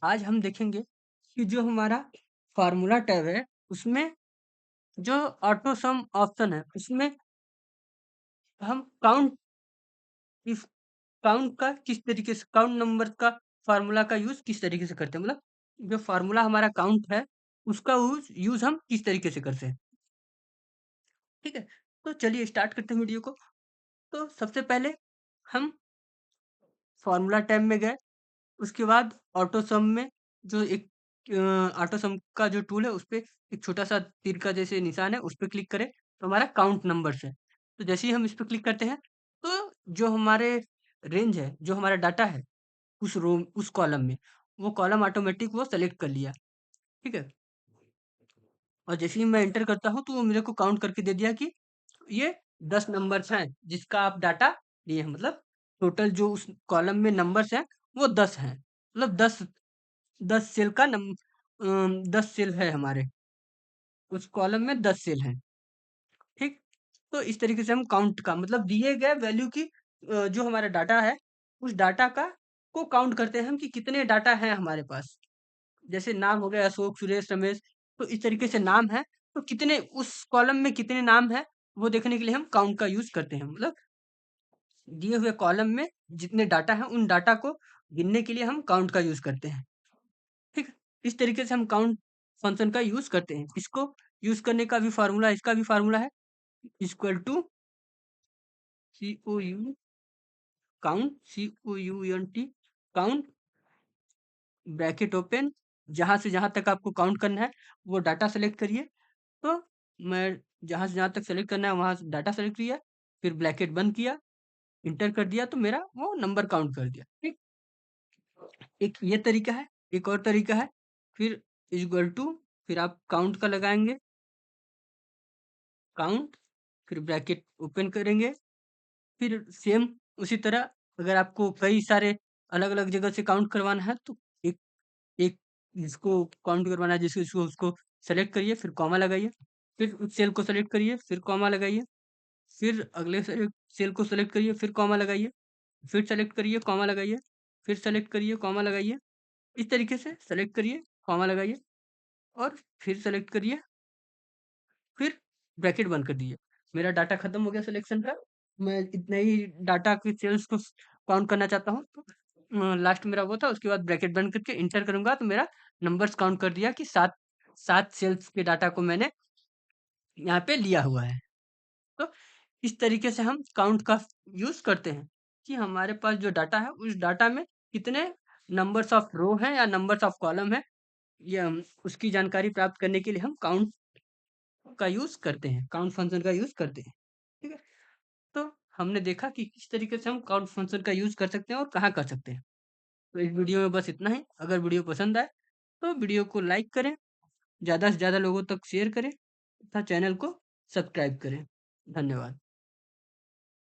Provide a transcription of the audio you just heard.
आज हम देखेंगे कि जो हमारा फार्मूला टैब है उसमें जो ऑटो सम ऑप्शन है उसमें हम इस काउंट का किस तरीके से काउंट नंबर का फार्मूला का यूज किस तरीके से करते हैं, मतलब जो फार्मूला हमारा काउंट है उसका यूज हम किस तरीके से करते हैं। ठीक है, तो चलिए स्टार्ट करते हैं वीडियो को। तो सबसे पहले हम फार्मूला टैब में गए, उसके बाद ऑटो सम में जो एक ऑटो सम का जो टूल है उस पे एक छोटा सा तीर का जैसे निशान है उस पे क्लिक करें तो हमारा काउंट नंबर्स है। तो जैसे ही हम इस पे क्लिक करते हैं तो जो हमारे रेंज है, जो हमारा डाटा है उस रो उस कॉलम में, वो कॉलम ऑटोमेटिक वो सेलेक्ट कर लिया। ठीक है, और जैसे ही मैं एंटर करता हूँ तो वो मेरे को काउंट करके दे दिया कि ये 10 नंबर्स हैं जिसका आप डाटा लिए हैं, मतलब टोटल जो उस कॉलम में नंबर्स हैं वो 10 हैं, मतलब 10 सेल का 10 सेल है हमारे उस कॉलम में 10 सेल हैं। ठीक, तो इस तरीके से हम काउंट का मतलब दिए गए वैल्यू की जो हमारा डाटा है उस डाटा का को काउंट करते हैं हम कि कितने डाटा हैं हमारे पास। जैसे नाम हो गया अशोक, सुरेश, रमेश, तो इस तरीके से नाम है तो कितने उस कॉलम में कितने नाम है वो देखने के लिए हम काउंट का यूज करते हैं, मतलब दिए हुए कॉलम में जितने डाटा है उन डाटा को गिनने के लिए हम काउंट का यूज करते हैं। ठीक है? इस तरीके से हम काउंट फंक्शन का यूज करते हैं। इसको यूज करने का भी फार्मूला, इसका भी फार्मूला है equal to C O U count, C O U N T count, bracket open, जहां से जहां तक आपको काउंट करना है वो डाटा सेलेक्ट करिए। तो मैं जहां से जहां तक सेलेक्ट करना है वहां से डाटा सेलेक्ट किया, फिर ब्रैकेट बंद किया, इंटर कर दिया तो मेरा वो नंबर काउंट कर दिया। ठीक, एक ये तरीका है। एक और तरीका है, फिर इक्वल टू, फिर आप काउंट का लगाएंगे काउंट, फिर ब्रैकेट ओपन करेंगे, फिर सेम उसी तरह अगर आपको कई सारे अलग-अलग जगह से काउंट करवाना है तो एक एक इसको काउंट करवाना है जिसको इसको उसको सेलेक्ट करिए, फिर कॉमा लगाइए, फिर उस सेल को सेलेक्ट करिए, फिर कॉमा लगाइए, फिर अगले सेल को सेलेक्ट करिए, फिर कॉमा लगाइए, फिर सेलेक्ट करिए, कॉमा लगाइए, फिर सेलेक्ट करिए, कॉमा लगाइए। इस तरीके से सेलेक्ट करिए, कॉमा लगाइए और फिर सेलेक्ट करिए, फिर ब्रैकेट बंद कर दीजिए। मेरा डाटा खत्म हो गया सिलेक्शन का। मैं इतने ही डाटा के सेल्स को काउंट करना चाहता हूँ तो लास्ट मेरा वो था, उसके बाद ब्रैकेट बंद करके इंटर करूंगा तो मेरा नंबर्स काउंट कर दिया कि सात सात सेल्स के डाटा को मैंने यहाँ पे लिया हुआ है। तो इस तरीके से हम काउंट का यूज करते हैं कि हमारे पास जो डाटा है उस डाटा में कितने नंबर्स ऑफ रो हैं या नंबर्स ऑफ कॉलम है, ये हम उसकी जानकारी प्राप्त करने के लिए हम काउंट का यूज करते हैं, काउंट फंक्शन का यूज करते हैं। ठीक है, तो हमने देखा कि किस तरीके से हम काउंट फंक्शन का यूज कर सकते हैं और कहाँ कर सकते हैं। तो इस वीडियो में बस इतना ही। अगर वीडियो पसंद आए तो वीडियो को लाइक करें, ज़्यादा से ज़्यादा लोगों तक शेयर करें तथा चैनल को सब्सक्राइब करें। धन्यवाद।